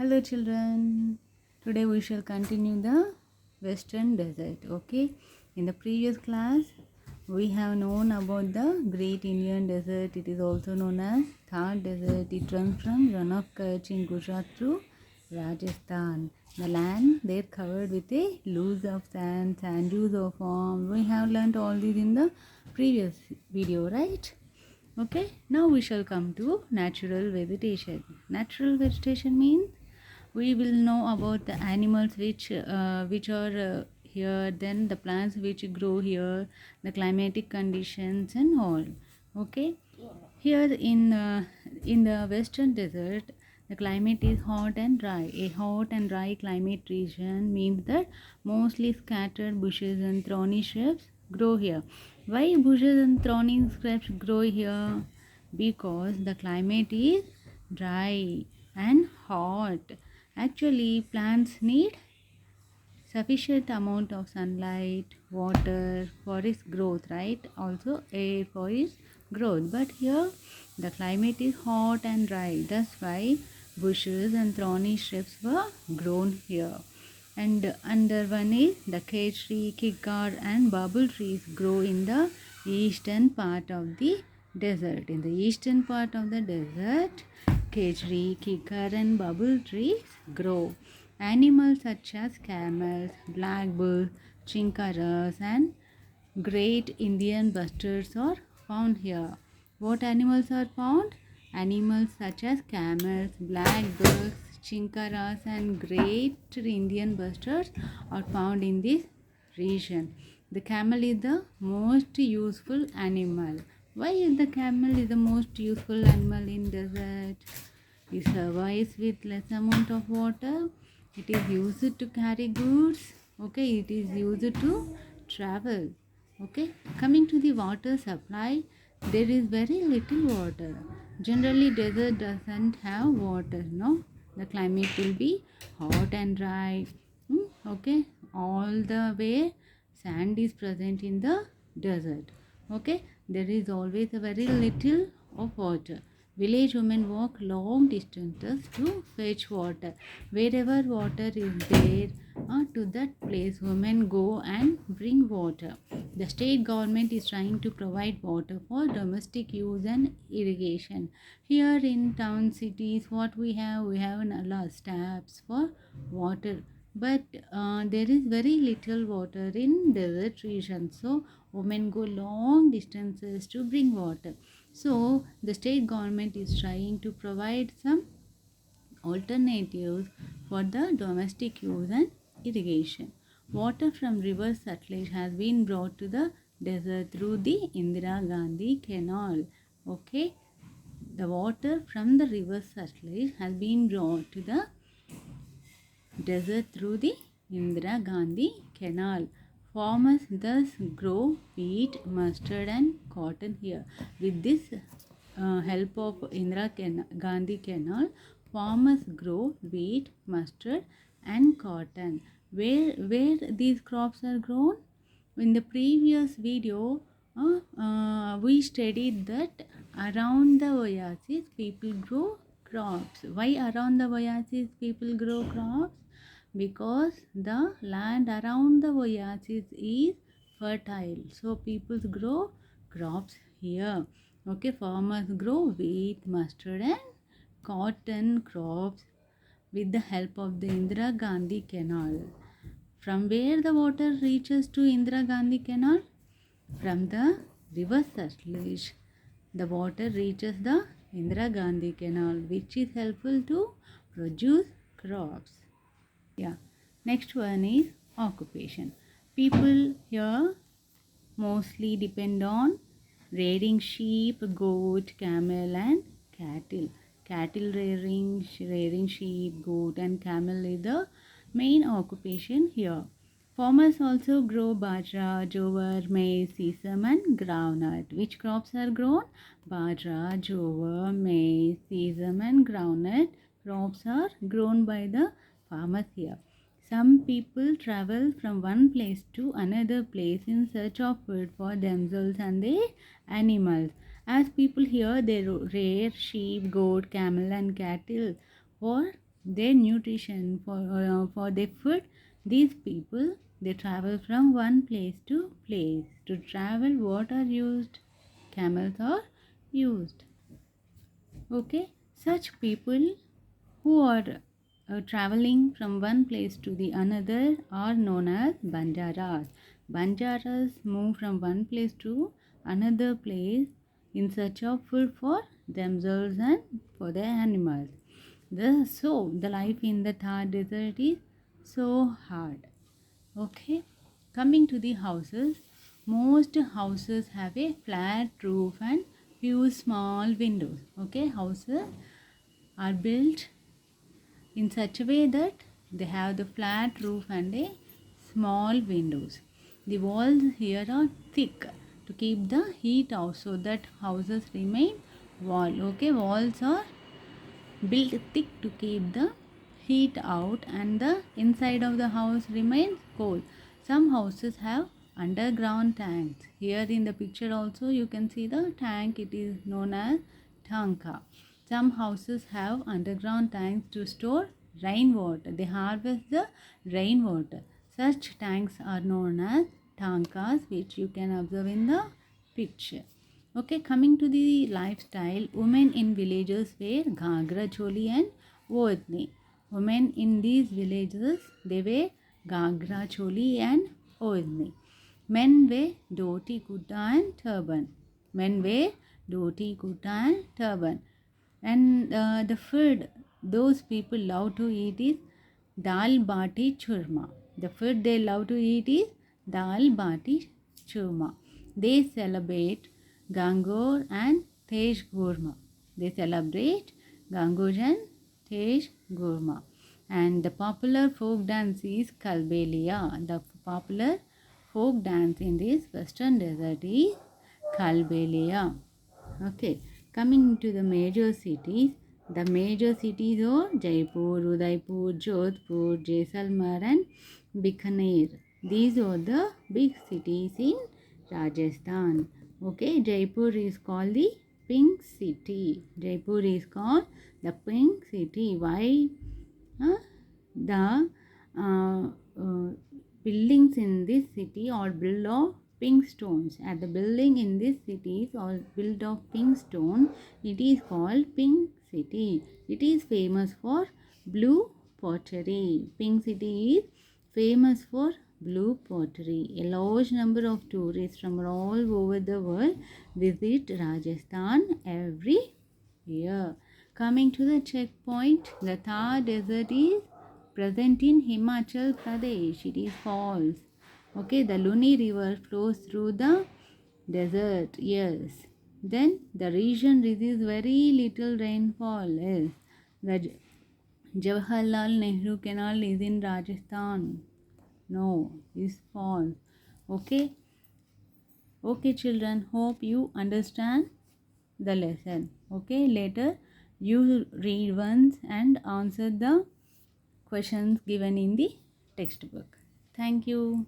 Hello children. Today we shall continue the Western Desert. Okay. In the previous class we have known about the Great Indian Desert. It is also known as Thar Desert. It runs from Rann of Kutch in Gujarat to Rajasthan. The land there covered with a loose of sand dunes of form. We have learnt all these in the previous video, right? Okay, now we shall come to natural vegetation. Natural vegetation means we will know about the animals which are here, then the plants which grow here, the climatic conditions and all. Okay, here in the western desert, the climate is hot and dry. A hot and dry climate region means that mostly scattered bushes and thorny shrubs grow here. Why bushes and thorny shrubs grow here? Because the climate is dry and hot. Actually, plants need sufficient amount of sunlight, water for its growth, right? Also air for its growth. But here the climate is hot and dry. That's why bushes and thorny shrubs were grown here. And under one is the cage tree, kikar and bubble trees grow in the eastern part of the desert. In the eastern part of the desert, cage tree, kikar and bubble trees grow. Animals such as camels, black bulls, chinkaras and great Indian bustards are found here. What animals are found? Animals such as camels, black bulls, chinkaras and great Indian bustards are found in this region. The camel is the most useful animal. Why is the camel is the most useful animal in desert? It survives with less amount of water. It is used to carry goods. Okay, it is used to travel. Okay, coming to the water supply, there is very little water. Generally, desert doesn't have water. No, the climate will be hot and dry. Okay, all the way sand is present in the desert. Okay, there is always a very little of water. Village women walk long distances to fetch water. Wherever water is there, to that place women go and bring water. The state government is trying to provide water for domestic use and irrigation. Here in town cities, what we have taps for water. But there is very little water in desert region, so women go long distances to bring water. So the state government is trying to provide some alternatives for the domestic use and irrigation. Water from river Satluj has been brought to the desert through the Indira Gandhi Canal. Okay, the water from the river Satluj has been brought to the desert through the Indira Gandhi Canal. Farmers thus grow wheat, mustard, and cotton here. With this help of Gandhi Canal, farmers grow wheat, mustard, and cotton. Where these crops are grown? In the previous video, we studied that around the oasis people grow crops. Why around the oasis people grow crops? Because the land around the oasis is fertile, so people grow crops here. Okay, farmers grow wheat, mustard and cotton crops with the help of the Indira Gandhi Canal. From where the water reaches to Indira Gandhi Canal? From the river Satluj. The water reaches the Indira Gandhi Canal, which is helpful to produce crops. Yeah. Next one is occupation. People here mostly depend on rearing sheep, goat, camel and cattle. Cattle rearing sheep, goat and camel is the main occupation here. Farmers also grow bajra, jowar, maize, sesame and groundnut. Which crops are grown? Bajra, jowar, maize, sesame and groundnut crops are grown by the farmers here. Some people travel from one place to another place in search of food for themselves and their animals. As people here, they rear sheep, goat, camel, and cattle for their nutrition, for their food. These people, they travel from one place to place. To travel, what are used? Camels are used. Okay, such people who are traveling from one place to the another are known as Banjaras. Banjaras move from one place to another place in search of food for themselves and for their animals. The life in the Thar desert is so hard. Okay, coming to the houses, most houses have a flat roof and few small windows. Okay, houses are built in such a way that they have the flat roof and a small windows. The walls here are thick to keep the heat out so that houses remain warm. Okay, walls are built thick to keep the heat out and the inside of the house remains cold. Some houses have underground tanks. Here in the picture also you can see the tank, it is known as tanka. Some houses have underground tanks to store rainwater. They harvest the rainwater. Such tanks are known as tankas, which you can observe in the picture. Okay, coming to the lifestyle, women in villages wear ghagra choli and odhni. Women in these villages, they wear ghagra choli and odhni. Men wear dhoti, kurta and turban. Men wear dhoti, kurta and turban. And the food those people love to eat is dal bati churma. The food they love to eat is dal bati churma. They celebrate Gangur and Tej Gurma. They celebrate Gangur and Tej Gurma. And the popular folk dance is Kalbelia. The popular folk dance in this western desert is Kalbelia. Okay, coming to the major cities. The major cities are Jaipur, Udaipur, Jodhpur, Jaisalmer and Bikaner. These are the big cities in Rajasthan. Okay, Jaipur is called the Pink City. Jaipur is called the Pink City. Why? The buildings in this city are built of pink stones. At the building in this city is all built of pink stone. It is called Pink City. It is famous for blue pottery. Pink City is famous for blue pottery. A large number of tourists from all over the world visit Rajasthan every year. Coming to the checkpoint, the Thar Desert is present in Himachal Pradesh. It is false. Okay, the Luni River flows through the desert. Yes. Then the region receives very little rainfall. Yes. The Jawaharlal Nehru Canal is in Rajasthan. No, is false. Okay. Okay, children. Hope you understand the lesson. Okay, later you read once and answer the questions given in the textbook. Thank you.